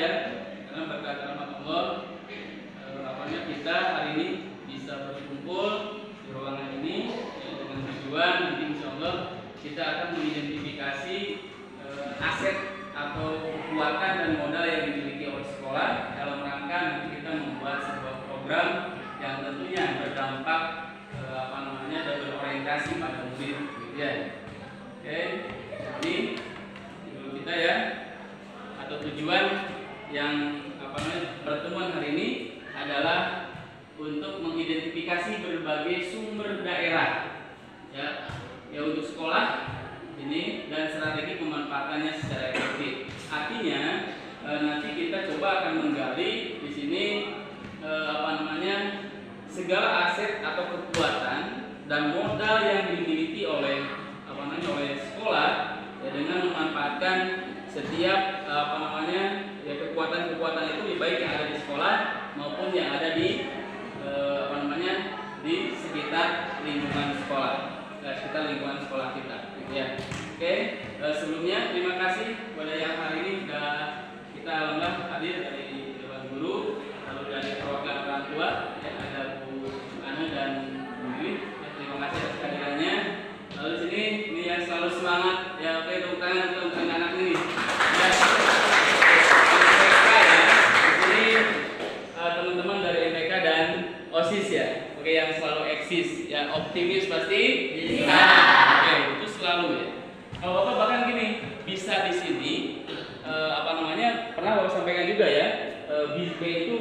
ya, karena berkat rahmat Allah kita hari ini bisa berkumpul di ruangan ini dengan tujuan nanti insya Allah kita akan mengidentifikasi aset atau kekuatan dan modal yang dimiliki oleh sekolah dalam rangka nanti kita membuat sebuah program yang tentunya berdampak dan berorientasi pada murid, gitu ya. Oke, jadi kita ya atau tujuan yang pertemuan hari ini adalah untuk mengidentifikasi berbagai sumber daerah ya untuk sekolah ini dan strategi pemanfaatannya secara efektif. Artinya nanti kita coba akan menggali di sini segala aset atau kekuatan dan modal yang dimiliki oleh oleh sekolah ya, dengan memanfaatkan setiap kekuatan-kekuatan itu baik yang ada di sekolah maupun yang ada di di sekitar lingkungan sekolah, kita, gitu ya. Oke, sebelumnya terima kasih kepada yang hari ini sudah kita alhamdulillah hadir dari Dewan Guru, lalu dari perwakilan orang tua, ya, ada Bu Ana dan Bu Dwi. Ya, terima kasih atas kehadirannya. Lalu sini ini yang selalu semangat, ya oke tepuk tangan untuk anak-anak ini. Ya, teman-teman dari MPK dan OSIS ya, oke yang selalu eksis, ya optimis pasti bisa. Oke, itu selalu ya. Kalau Bapak bahkan gini, bisa di sini pernah Bapak sampaikan juga ya, B itu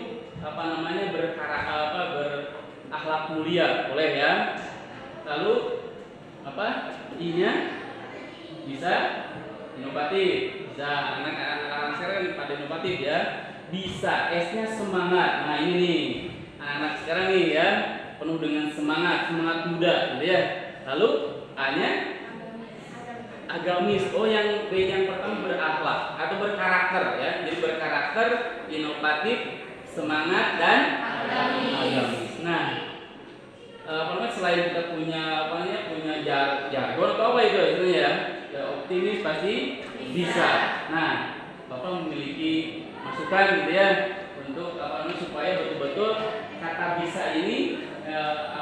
berakhlak mulia, boleh ya. Lalu I-nya bisa inovatif, bisa anak-anak sekarang pada inovatif ya. Bisa, S-nya semangat. Nah ini nih anak-anak sekarang nih ya, penuh dengan semangat muda, gitu ya. Lalu A-nya agamis. Oh yang B yang pertama berakhlak atau berkarakter ya. Jadi berkarakter, inovatif, semangat dan agamis. Nah, selain kita punya jargon atau apa itu istilahnya ya, optimis pasti bisa. Nah, Bapak memiliki masukan gitu ya untuk supaya betul-betul kata bisa ini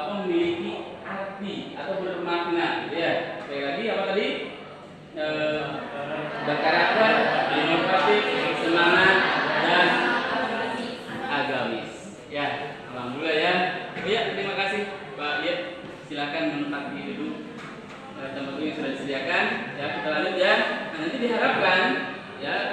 memiliki arti atau bermakna gitu ya. Sekali lagi apa tadi? Berkarakter, inovatif, semangat dan agamis. Ya, alhamdulillah ya. Ya, terima kasih Pak. Ya, silakan menempati dulu tempat yang sudah disediakan. Ya, kita lanjut ya. Nah, nanti diharapkan ya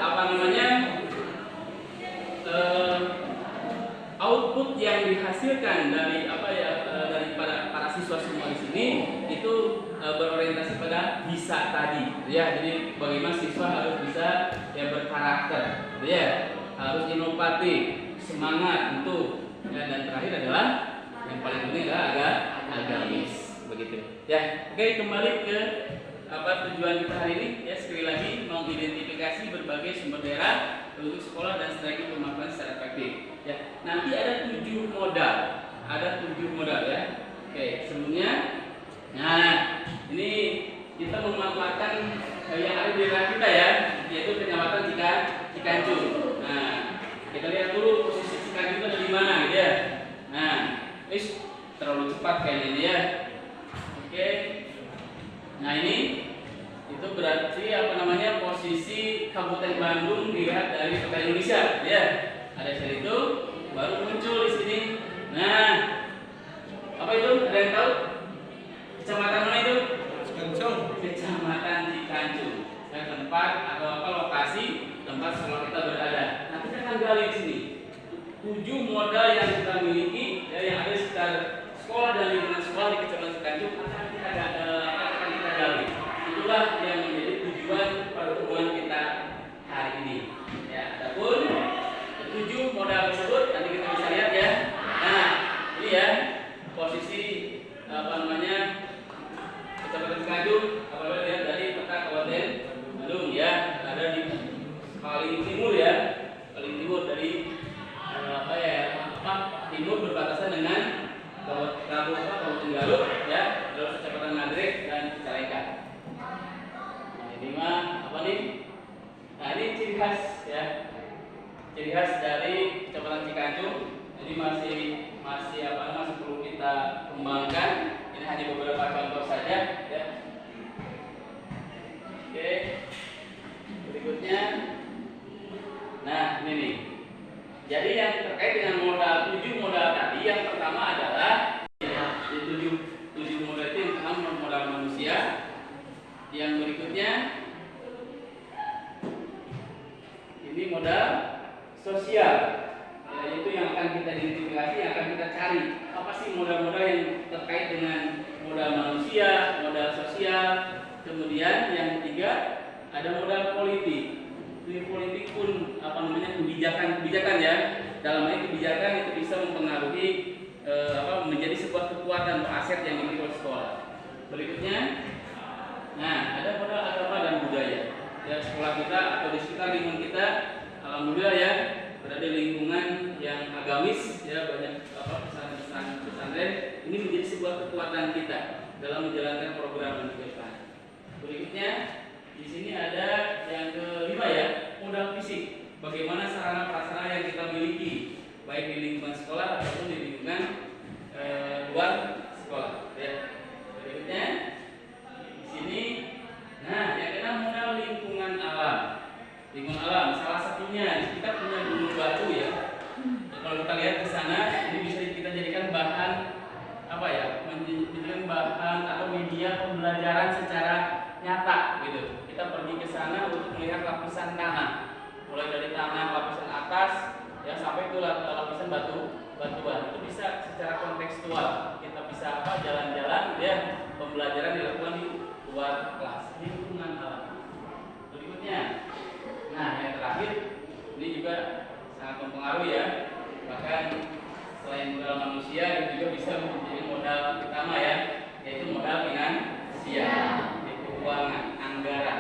output yang dihasilkan dari dari para siswa semua di sini itu berorientasi pada bisa tadi ya. Jadi bagaimana siswa harus bisa ya berkarakter gitu ya, harus inovatif, semangat untuk ya, dan terakhir adalah yang paling penting adalah agamis begitu ya. Oke, kembali ke tujuan kita hari ini ya, sekali lagi mengidentifikasi berbagai sumber daerah untuk sekolah dan strategi pemanfaatan secara efektif ya. Nanti ada 7 modal ya. Oke, sebelumnya nah ini kita memanfaatkan yang ada di daerah kita ya, yaitu Kecamatan Cikanjur. Nah, kita lihat dulu posisi Cikanjur itu ada di mana gitu ya. Nah, terlalu cepat kayaknya ini ya. Oke. Nah ini itu berarti posisi Kabupaten Bandung dilihat dari peta Indonesia ya. Ada sel itu baru muncul di sini. Nah, apa itu? Ada yang tahu? Kecamatan mana itu? Kecamatan Cikanjur. Dan tempat atau lokasi tempat sekolah kita berada. Nah, kita akan gali di sini 7 modal yang kita miliki ya, yang ada di sekitar sekolah dan lingkungan sekolah di Kecamatan Cikanjur akan kita gali. Itulah yang menjadi tujuan pertemuan kita hari ini. Ya, adapun 7 modal tersebut nanti kita bisa lihat ya. Nah, ini ya posisi Kecamatan Cikanjur apabila lihat dari peta Kabupaten Bandung ya, ada di paling timur ya, paling timur dari timur berbatasan dengan Kabupaten Garut ya, lalu Kecamatan Nagrek dan Cicalengka. ciri khas dari Kecamatan Cikancung. Jadi masih perlu kita kembangkan. Ini hanya beberapa contoh saja ya. Oke. Berikutnya. Nah, ini nih. Jadi yang terkait dengan tujuh modal tadi, yang pertama adalah tujuh modal itu yang pertama modal manusia. Yang berikutnya ini modal sosial, yaitu yang akan kita identifikasi, yang akan kita cari apa sih modal-modal yang terkait dengan modal manusia, modal sosial. Kemudian yang ketiga ada modal politik. Ini politik pun kebijakan ya. Dalam hal ini kebijakan itu bisa mempengaruhi menjadi sebuah kekuatan atau aset yang dimiliki oleh sekolah. Berikutnya, nah ada modal agama dan budaya. Ya, sekolah kita atau di sekitar lingkungan kita, alhamdulillah ya, berada di lingkungan yang agamis ya, banyak pesantren. Ini menjadi sebuah kekuatan kita dalam menjalankan program dan kegiatan. Berikutnya di sini ada yang kelima ya, modal fisik. Bagaimana sarana prasarana yang kita miliki, baik di lingkungan sekolah ataupun di lingkungan luar sekolah. Ya. Berikutnya di sini, nah yang keenam modal lingkungan alam. Lingkungan alam, salah satunya kita punya gunung batu ya. Kalau kita lihat di sana, ini bisa kita jadikan bahan menjadikan bahan atau media pembelajaran secara nyata gitu. Kita pergi ke sana untuk melihat lapisan tanah, mulai dari tanah lapisan atas ya sampai ke lapisan batuan. Itu bisa secara kontekstual. Kita bisa jalan-jalan ya, pembelajaran dilakukan di luar kelas. Ini lingkungan alam. Berikutnya, nah yang terakhir ini juga sangat mempengaruhi ya. Bahkan selain modal manusia, ini juga bisa menjadi modal utama ya, yaitu modal finansial, keuangan, anggaran.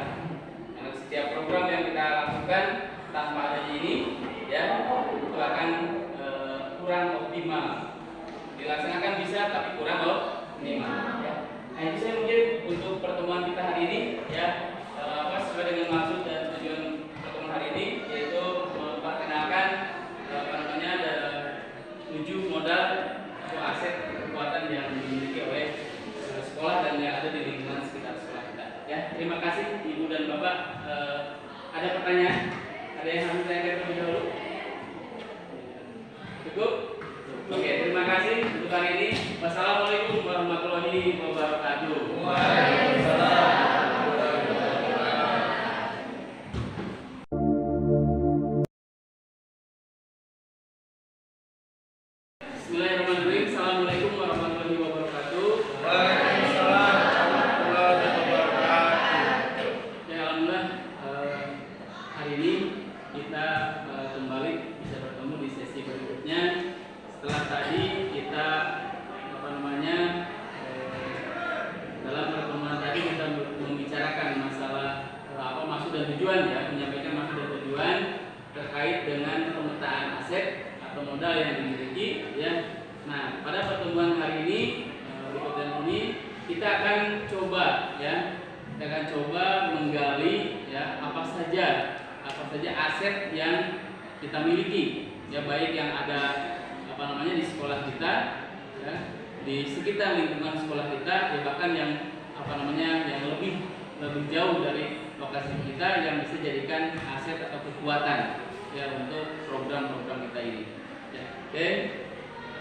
Karena setiap program yang kita lakukan tanpa adanya ini, ya itu akan kurang optimal. Dilaksanakan bisa, tapi kurang optimal. Ya. Nah itu saya mungkin untuk pertemuan kita hari ini, ya sesuai dengan maksud dan tujuan pertemuan hari ini, yaitu memperkenalkan ada 7 modal atau aset kekuatan yang dimiliki oleh sekolah dan yang ada di lingkungan sekitar sekolah kita. Ya, terima kasih Ibu dan Bapak. Ada pertanyaan? Ada yang harus saya terlebih dahulu? Cukup? Oke, terima kasih untuk hari ini. Wassalamualaikum warahmatullahi wabarakatuh. Waalaikumsalam. Bismillahirrahmanirrahim. Assalamualaikum warahmatullahi wabarakatuh. Waalaikumsalam warahmatullahi wabarakatuh. Ya, alhamdulillah hari ini kita kembali bisa bertemu di sesi berikutnya. Setelah tadi kita dalam pertemuan tadi kita membicarakan masalah maksud dan tujuan ya, menyampaikan maksud dan tujuan terkait dengan pemetaan aset atau modal yang dimiliki ya. Nah, pada pertemuan hari ini berikutnya ini kita akan coba menggali ya apa saja aset yang kita miliki ya, baik yang ada di sekolah kita ya, di sekitar lingkungan sekolah kita ya, bahkan yang yang lebih jauh dari lokasi kita yang bisa jadikan aset atau kekuatan ya untuk program-program kita ini. Ya, oke.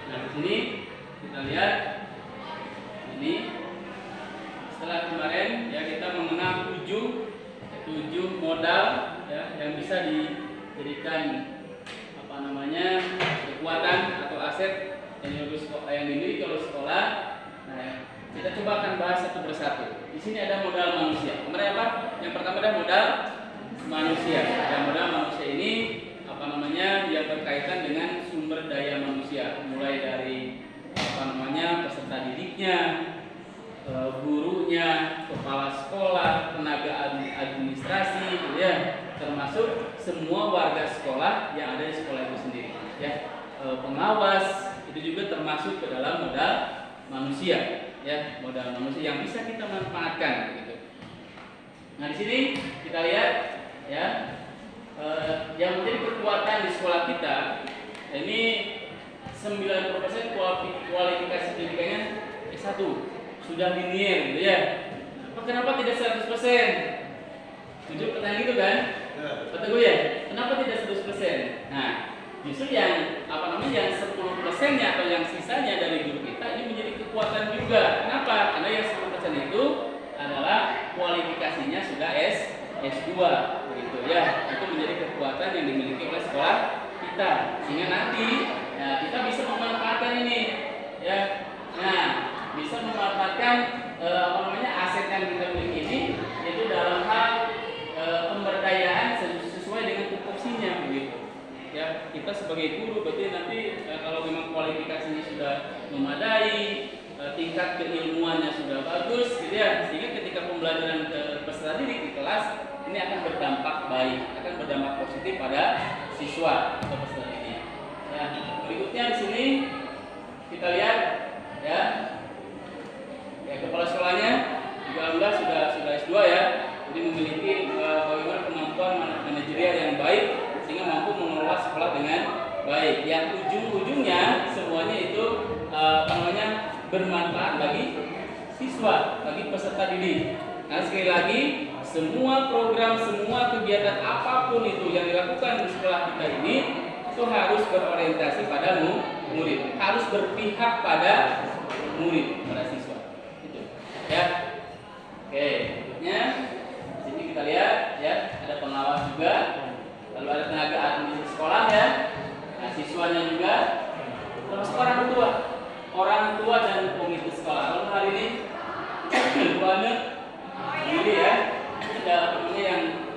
Nah, di sini kita lihat ini setelah kemarin ya kita mengenal 7 modal ya yang bisa dijadikan kekuatan atau aset yang dimiliki oleh sekolah. Nah, kita coba akan bahas satu persatu. Di sini ada modal manusia. Kemarin apa? Yang pertama ada modal manusia. Dan modal manusia ini yang berkaitan dengan sumber daya manusia, mulai dari peserta didiknya, gurunya, kepala sekolah, tenaga administrasi, gitu ya, termasuk semua warga sekolah yang ada di sekolah itu sendiri, ya, pengawas itu juga termasuk ke dalam modal manusia, ya, modal manusia yang bisa kita manfaatkan, gitu. Nah di sini kita lihat, ya, yang menjadi kekuatan di sekolah kita ini 90% kualifikasi pendidikannya S1 sudah linear gitu ya. Kenapa tidak 100%? Jujur pertanyaan gitu kan? Kata gue ya, kenapa tidak 100%? Nah, justru yang yang 10%-nya atau yang sisanya dari guru kita ini menjadi kekuatan juga. Kenapa? Karena yang 10% itu adalah kualifikasinya sudah S2 begitu ya. Itu menjadi kekuatan yang dimiliki oleh sekolah kita. Sehingga nanti kita bisa memanfaatkan ini ya. Nah, bisa memanfaatkan aset yang kita miliki ini yaitu dalam hal pemberdayaan sesuai dengan tupoksinya begitu. Ya, kita sebagai guru berarti nanti kalau memang kualifikasinya sudah memadai, tingkat keilmuannya sudah bagus gitu ya, sehingga ketika pembelajaran peserta didik di kelas ini akan berdampak baik, akan berdampak positif pada siswa atau peserta didik. Ya, berikutnya di sini kita lihat ya, kepala sekolahnya juga alhamdulillah sudah S2 ya, jadi memiliki bagaimana kemampuan manajerial yang baik sehingga mampu mengelola sekolah dengan baik. Yang ujung-ujungnya semuanya itu bermanfaat bagi siswa, bagi peserta didik. Nah, sekali lagi, semua program, semua kegiatan apapun itu yang dilakukan di sekolah kita ini itu harus berorientasi pada murid, harus berpihak pada murid, pada siswa. Itu. Ya. Oke, berikutnya sini kita lihat ya, ada pengawas juga. Lalu ada tenaga administrasi sekolah ya, nah, siswanya juga, termasuk orang tua dan komite sekolah. Kalau hari ini banyak ini ya, ada yang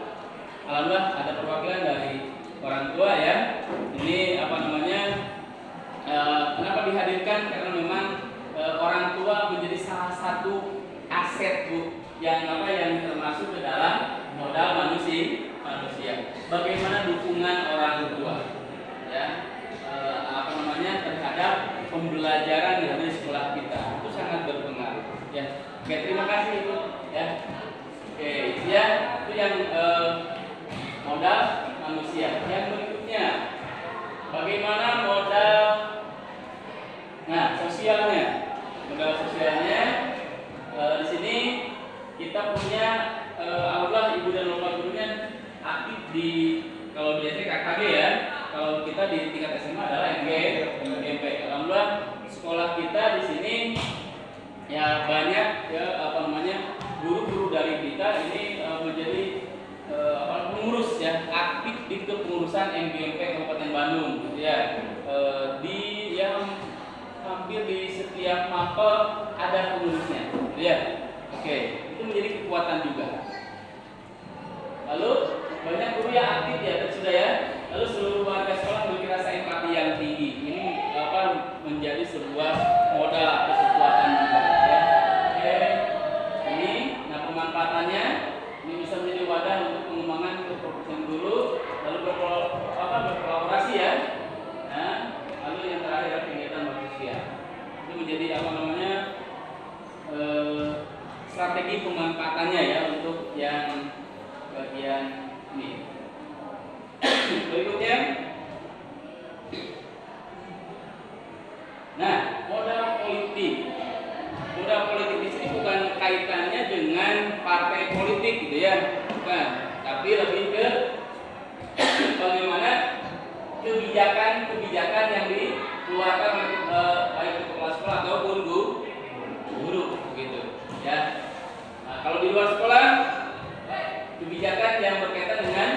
alhamdulillah ada perwakilan dari orang tua ya. Ini kenapa dihadirkan? Karena memang orang tua menjadi salah satu aset Bu yang termasuk ke dalam modal manusia. Bagaimana dukungan orang tua ya terhadap pembelajaran yang ada di sekolah kita itu sangat berpengaruh ya. Oke, terima kasih Ibu ya. Oke, ya itu yang modal manusia. Yang berikutnya bagaimana modal sosialnya. Modal sosialnya di sini kita punya alhamdulillah Ibu dan Bapak gurunya aktif di, kalau biasanya KKG ya, kalau kita di tingkat SMA adalah MGMP. Alhamdulillah sekolah kita di sini ya banyak ya guru-guru dari kita ini menjadi pengurus ya, aktif di kepengurusan MGMP Kabupaten Bandung gitu ya. Di yang hampir di setiap mapel ada pengurusnya gitu ya. Oke, itu menjadi kekuatan juga. Lalu banyak guru yang aktif ya, sudah ya. Lalu seluruh warga sekolah memiliki rasa empati yang tinggi. Ini menjadi sebuah modal atau kekuatan juga. Ya. Oke, ini pemanfaatannya ini bisa menjadi wadah untuk pengembangan keprofesian guru, lalu berkolaborasi ya. Nah, lalu yang terakhir adalah kegiatan manusia. Itu menjadi strategi pemanfaatannya ya untuk yang bagian ini. Berikutnya, modal politik. Modal politik di sini bukan kaitannya dengan partai politik gitu ya, bukan. Tapi lebih ke bagaimana kebijakan yang dikeluarkan baik itu kepala sekolah ataupun guru, gitu ya. Nah, kalau di luar sekolah kebijakan yang berkaitan dengan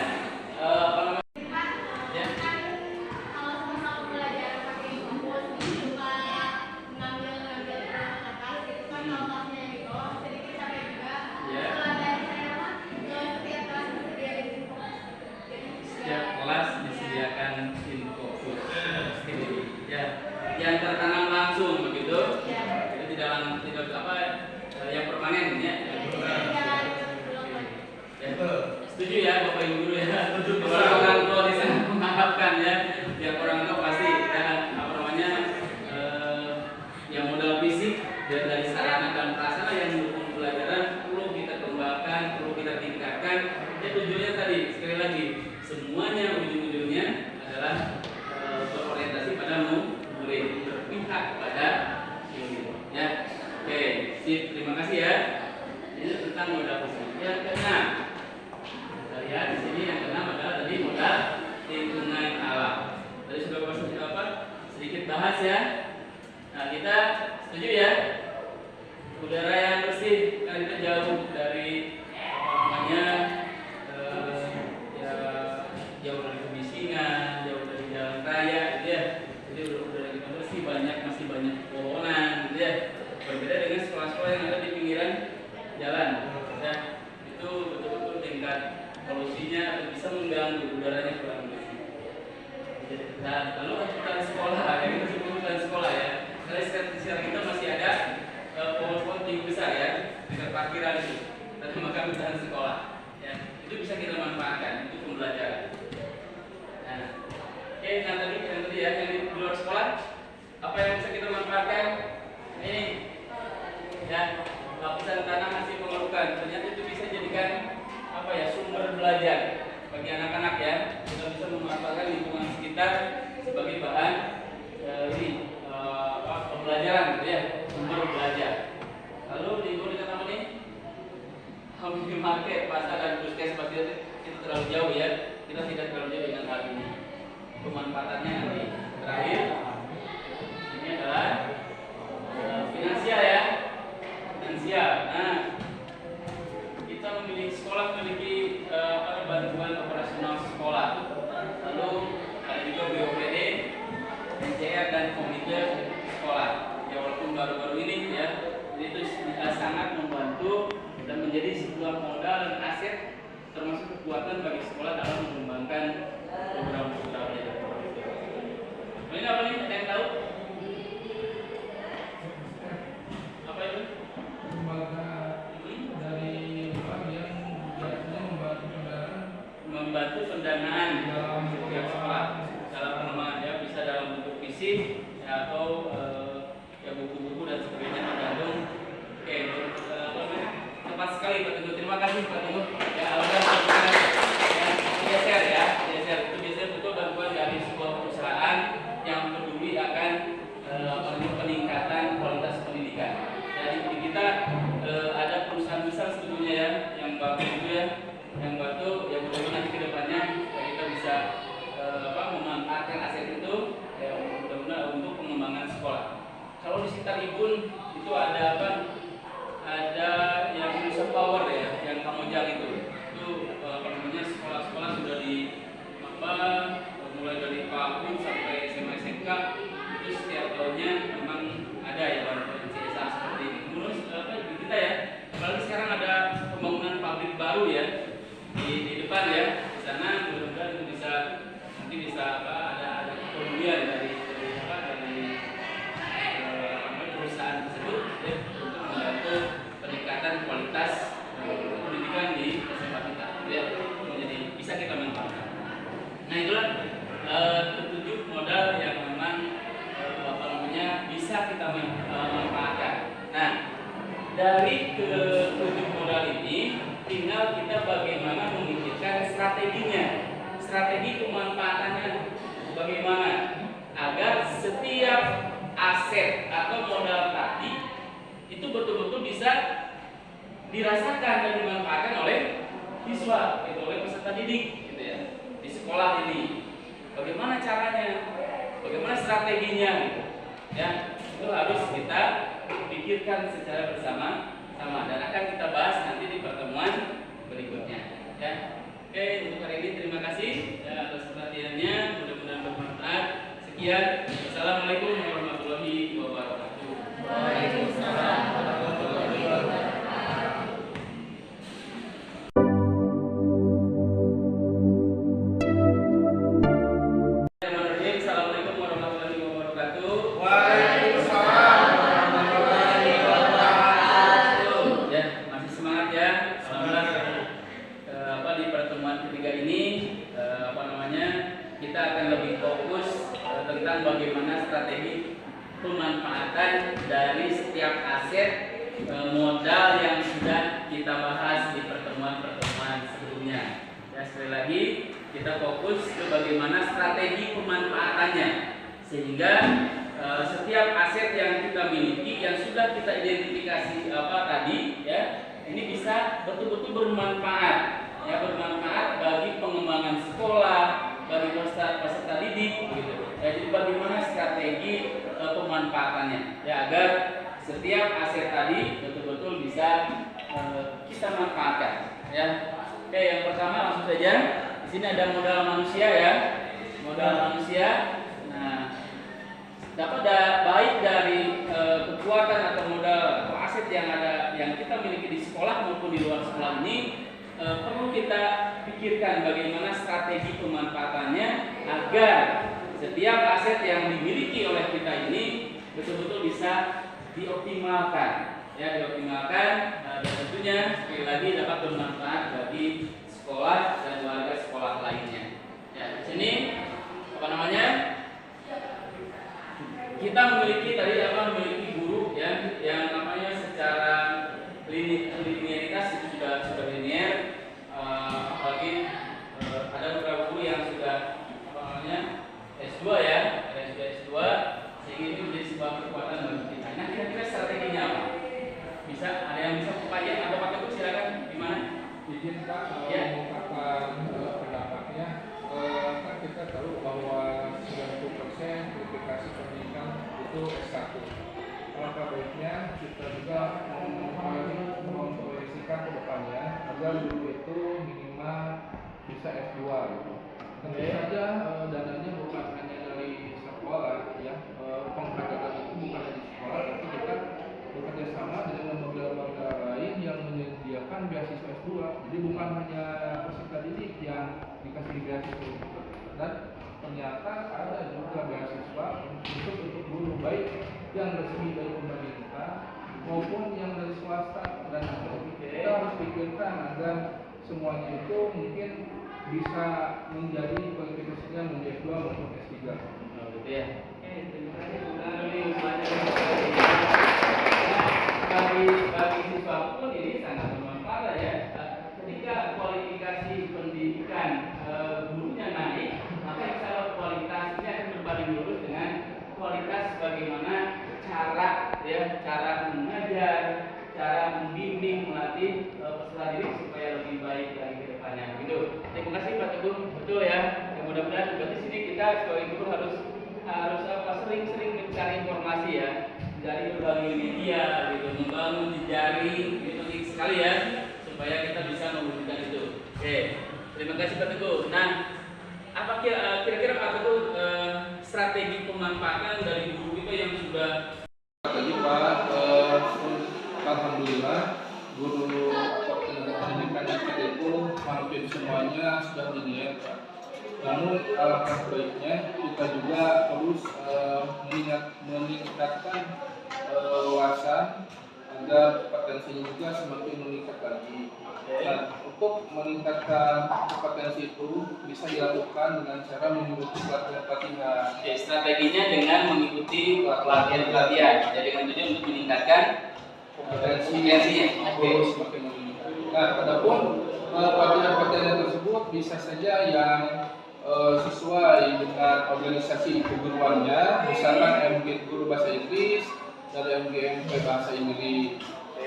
yang tertanam langsung begitu, jadi tidak yang permanen ya. Setuju ya Bapak Ibu guru ya. Orang tua di sana mengharapkan ya, tiap orang tua pasti yang modal fisik dan dari sarana dan prasarana yang mendukung pembelajaran perlu kita kembangkan, perlu kita tingkatkan. Ya tujuannya tadi sekali lagi semuanya ujung-ujungnya adalah ya. Nah, kita setuju ya? Udara yang bersih, karena kita jauh dari namanya ya jauh dari kebisingan, jauh dari jalan raya, gitu ya. Jadi udara kita bersih, masih banyak pohonan, gitu ya. Berbeda dengan sekolah-sekolah yang ada di pinggiran jalan, ya. Itu betul-betul tingkat polusinya bisa mengganggu udaranya kurang bersih. Nah, lalu hutan sekolah, ya kita sebut hutan sekolah ya. Karena sekarang kita masih ada pohon-pohon tinggi besar ya, dekat parkiran itu. Tapi maka hutan sekolah, ya itu bisa kita manfaatkan untuk pembelajaran. Nah, oke, nah tadi ya yang di luar sekolah, apa yang bisa kita manfaatkan? Ini, ya lapisan tanah masih pengerukan. Ternyata itu bisa jadikan apa ya sumber belajar bagi anak-anak ya. Kita bisa memanfaatkan lingkungan sekitar sebagai bahan pembelajaran gitu ya, sumber belajar. Lalu lingkungan dekat apa nih? Minimarket, pasar dan puskesmas itu terlalu jauh ya. Kita tidak terlalu jauh dengan hal ini. Pemanfaatannya nanti terakhir ini adalah finansial ya. Finansial. Nah, kita memiliki bantuan operasional sekolah. Lalu ada juga BOPD, NCR dan komite sekolah. Ya walaupun baru-baru ini ya, itu sangat membantu dan menjadi sebuah modal dan aset termasuk kekuatan bagi sekolah dalam mengembangkan program-programnya. Ini apa nih? Ada yang tahu? Apa itu? Membantu pendanaan pihak sekolah dalam pengembangan ya, bisa dalam bentuk fisik ya, atau ya buku-buku dan sebagainya tergantung. Oke, tepat sekali Pak Teguh. Terima kasih Pak Teguh. Ya, alhamdulillah geser ya, geser itu biasanya betul bantuan dari sebuah perusahaan yang peduli akan peningkatan kualitas pendidikan. Jadi di kita ada perusahaan besar sebetulnya ya, yang bagus itu ya. Yang batu yang mudah-mudahan nanti kedepannya kita bisa memanfaatkan aset itu ya, mudah-mudahan untuk pengembangan sekolah. Kalau di sekitar Ibun itu ada apa? Ada yang Indonesia Power ya, yang Kamojang itu namanya sekolah-sekolah sudah di mulai dari PAUD sampai SMA SMK itu setiap tahunnya memang ada ya bantuan CSR seperti ini. Menurut di kita ya, apalagi sekarang ada pembangunan pabrik baru ya. Di depan ya, di sana mudah-mudahan itu bisa ada kepedulian dari perusahaan tersebut ya, untuk membantu peningkatan kualitas pendidikan di SMA kita ya, jadi bisa kita manfaatkan. Nah itulah ketujuh modal yang memang bisa kita manfaatkan. Nah dari ketujuh modal ini tinggal kita bagaimana memikirkan strateginya, strategi pemanfaatannya bagaimana agar setiap aset atau modal tadi itu betul-betul bisa dirasakan dan dimanfaatkan oleh siswa, oleh peserta didik, gitu ya, di sekolah ini. Bagaimana caranya, bagaimana strateginya, gitu, ya, itu harus kita pikirkan secara bersama-sama dan akan kita bahas nanti di pertemuan berikutnya. Ya, oke, untuk hari ini terima kasih ya, atas perhatiannya, mudah-mudahan bermanfaat. Sekian, assalamualaikum warahmatullahi wabarakatuh. Waalaikumsalam warahmatullahi wabarakatuh. Assalamualaikum warahmatullahi wabarakatuh. Waalaikumsalam warahmatullahi wabarakatuh. Ya, masih semangat ya. Alhamdulillah. Di pertemuan ketiga ini kita akan lebih fokus tentang bagaimana strategi pemanfaatan dari setiap aset modal yang sudah kita bahas di pertemuan-pertemuan sebelumnya. Ya, sekali lagi kita fokus ke bagaimana strategi pemanfaatannya sehingga setiap aset yang kita miliki yang sudah kita identifikasi tadi ya, ini bisa betul-betul bermanfaat ya, bermanfaat bagi pengembangan sekolah, bagi peserta didik gitu. Ya, jadi bagaimana strategi strategi pemanfaatannya ya, agar setiap aset tadi betul-betul bisa kita manfaatkan ya. Oke, yang pertama langsung saja. Di sini ada modal manusia ya. Modal manusia. Nah, dapat baik dari kekuatan atau modal atau aset yang ada yang kita miliki di sekolah maupun di luar sekolah ini, perlu kita pikirkan bagaimana strategi pemanfaatannya agar setiap aset yang dimiliki oleh kita ini betul-betul bisa dioptimalkan ya, dioptimalkan dan tentunya sekali lagi dapat bermanfaat bagi sekolah dan warga sekolah lainnya ya. Di sini apa namanya, kita memiliki memiliki guru ya, yang namanya secara linearitas itu sudah linear, apalagi ada beberapa guru yang sudah S2 ya, ada sudah S2, sehingga ini menjadi sebuah kekuatan bagi kita. Nah, kira-kira strateginya apa? Bisa ada yang bisa Pak atau Pak Teguh, silakan gimana? Izin Pak, Ya. mengungkapkan pendapatnya, kan kita tahu bahwa 90% kualifikasi pendidikan itu S1. Alangkah baiknya kita juga memproyeksikan ke depannya agar guru itu minimal bisa S2 gitu. Tentu saja dananya bukan hanya dari sekolah ya, pengkaderan itu bukan dari sekolah, tapi kita bekerja sama dengan lembaga-lembaga lain yang menyediakan beasiswa S2. Jadi bukan hanya peserta didik yang dikasih beasiswa, dan ternyata ada juga beasiswa untuk guru, baik yang resmi dari pemerintah maupun yang dari swasta, dan kita harus pikirkan agar semuanya itu mungkin bisa menjadi kualifikasinya menjadi S2 maupun S3. Gitu ya. Terima kasih bagi siswa pun ini sangat bermanfaat ya. Ketika kualifikasi pendidikan gurunya naik, maka insya Allah kualitasnya akan berbanding lurus dengan kualitas bagaimana cara mengajar, cara membimbing, melatih peserta didik supaya lebih baik lagi ke depannya. Gitu. Terima kasih Pak Teguh, betul ya. Mudah-mudahan berarti sini kita sebagai guru harus sering-sering mencari informasi ya, dari berbagai media gitu, membangun jejaring gitu sekali ya, supaya kita bisa mewujudkan itu. Oke, terima kasih Pak Teguh. Nah, apa kira-kira Pak Teguh strategi pemanfaatan dari guru kita yang sudah Tadi Pak, alhamdulillah guru pendidikan kita itu hampir semuanya sudah linear Pak. Namun alangkah baiknya kita juga terus meningkatkan wawasan agar kompetensinya juga semakin meningkat lagi. Nah, untuk meningkatkan kompetensi itu bisa dilakukan dengan cara mengikuti pelatihan. Oke, strateginya dengan mengikuti pelatihan-pelatihan. Jadi dengan tujuan untuk meningkatkan kompetensinya. Oke. Semakin meningkat. Nah, adapun pelatihan-pelatihan tersebut bisa saja yang sesuai dengan organisasi keguruannya, misalkan MG guru bahasa Inggris dari MGMP bahasa Inggris,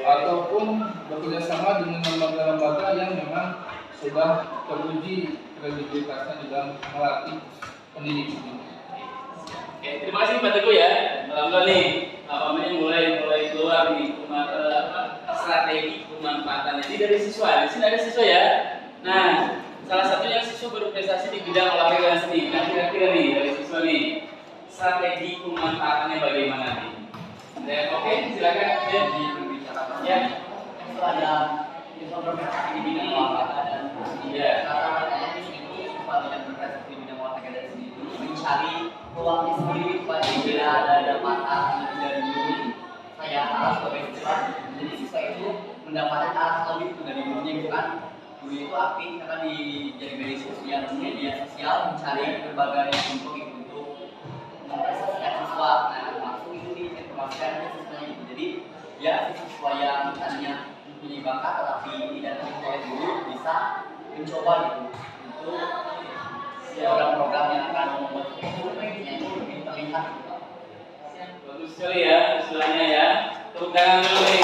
ataupun bekerjasama dengan lembaga-lembaga yang memang sudah teruji kredibilitasnya di dalam melatih pendidik ini. Oke, terima kasih Pak Teguh ya. Alhamdulillah nih, mulai keluar nih strategi pemanfaatannya. Ini dari siswa. Di sini ada siswa ya. Nah, salah satunya siswa berprestasi di bidang olahraga dan seni. Nah, kira-kira nih dari siswa nih, strategi pemanfaatannya bagaimana nih? Oke, silakan ya. Ya. Itu ada siswa berprestasi di bidang olahraga dan seni. Karena itu siswa yang berprestasi di bidang olahraga dan seni itu mencari peluangnya sendiri supaya bila ada dapatan lebih dari guru, saya harus sebagai siswa. Jadi siswa itu mendapatkan arah lebih dari gurunya gitu kan. Guru itu aktif karena di jadi media sosial mencari berbagai info untuk memprestasikan siswa. Nah, langsung itu diinformasikan ke siswanya gitu. Jadi ya siswa yang tadinya mempunyai bakat tetapi tidak terima oleh guru bisa mencoba gitu untuk program-program yang akan membuat profesinya itu lebih terlihat gitu. Bagus sekali ya istilahnya ya. Tepuk tangan dulu nih.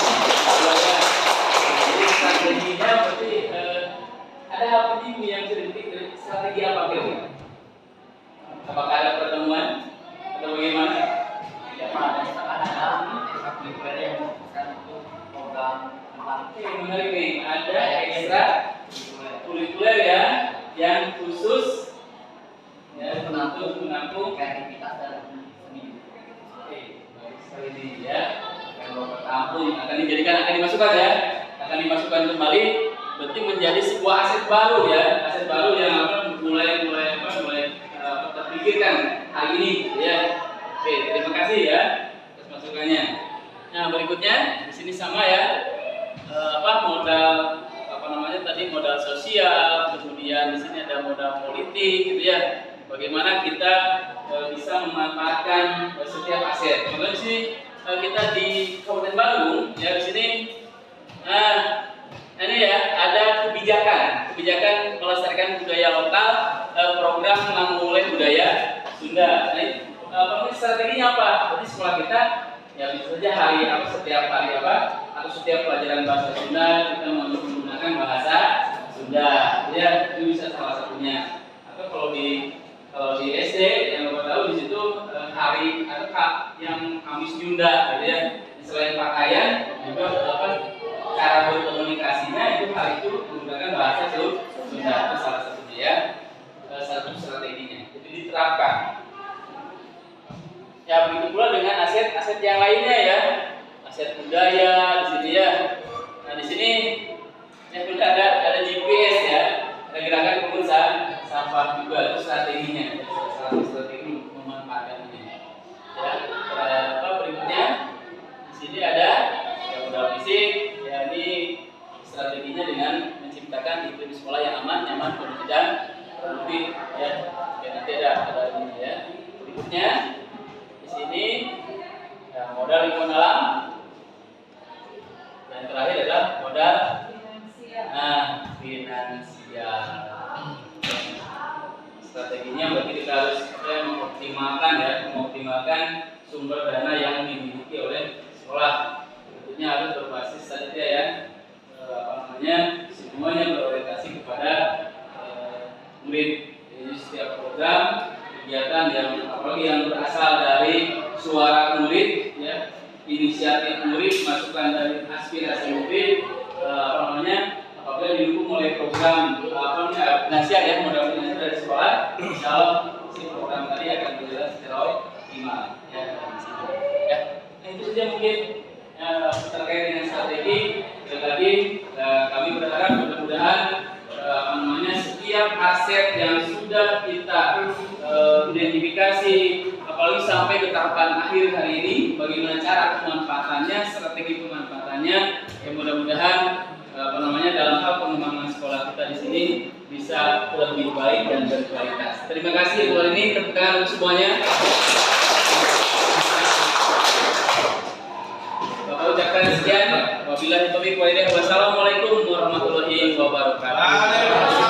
Jadi strateginya berarti ada apa nih yang strategi apa kira-kira? Apakah ada pertemuan atau bagaimana? kreativitas dan seni. Oke, baik sekali ini ya. Kalau tampung akan dimasukkan ya, akan dimasukkan kembali, berarti menjadi sebuah aset baru ya, aset baru yang mulai terpikirkan hari ini ya. Oke, terima kasih ya atas masukannya. Nah berikutnya di sini sama ya, modal modal sosial, kemudian di sini ada modal politik gitu ya. Bagaimana kita bisa memanfaatkan setiap aset. Contohnya di sini kita di Kabupaten Bandung ya, di sini ini ya ada kebijakan melestarikan budaya lokal, program Memulai Budaya Sunda. Nah, strateginya apa? Jadi sekolah kita ya bisa saja setiap hari atau setiap pelajaran bahasa Sunda kita menggunakan bahasa Sunda ya, itu bisa salah satunya. Atau kalau di SD yang Bapak tahu di situ hari atau yang Kamis Sunda gitu ya, selain pakaian juga cara berkomunikasinya itu hari itu menggunakan bahasa Sunda, itu salah satunya ya, satu strateginya itu diterapkan. Ya begitu pula dengan aset-aset yang lainnya ya, aset budaya di sini ya. Nah di sini yang sudah ada GPS ya, ada gerakan pengusaha sampah juga, itu strateginya, salah satu strategi memanfaatkan ini. Ya, berikutnya di sini ada yang modal fisik, ya ini strateginya dengan menciptakan iklim sekolah yang aman, nyaman, penuh dan produktif ya. Ya nanti ada ini ya. Berikutnya sini ya, modal lingkungan alam, dan terakhir adalah modal finansial. Strateginya bagi kita harus mengoptimalkan sumber dana yang dimiliki oleh sekolah. Tentunya harus berbasis tadi ya, semuanya berorientasi kepada murid. Jadi setiap program kegiatan yang apalagi yang berasal dari suara murid ya, inisiatif murid, masukan dari aspirasi murid, apabila didukung oleh program finansial ya, modal finansial dari sekolah, insyaallah si program tadi akan berjalan secara optimal ya. Nah itu saja mungkin terkait dengan strategi. Lagi kami berharap mudah-mudahan setiap aset yang sudah kita identifikasi, apalagi sampai ke tahapan akhir hari ini, bagaimana cara pemanfaatannya, strategi pemanfaatannya, yang mudah-mudahan dalam hal pengembangan sekolah kita di sini bisa lebih baik dan berkualitas. Terima kasih buat ini, tepuk tangan untuk semuanya. Bapak ucapkan sekian. Wabillahi taufiq wal hidayah. Wassalamualaikum warahmatullahi wabarakatuh.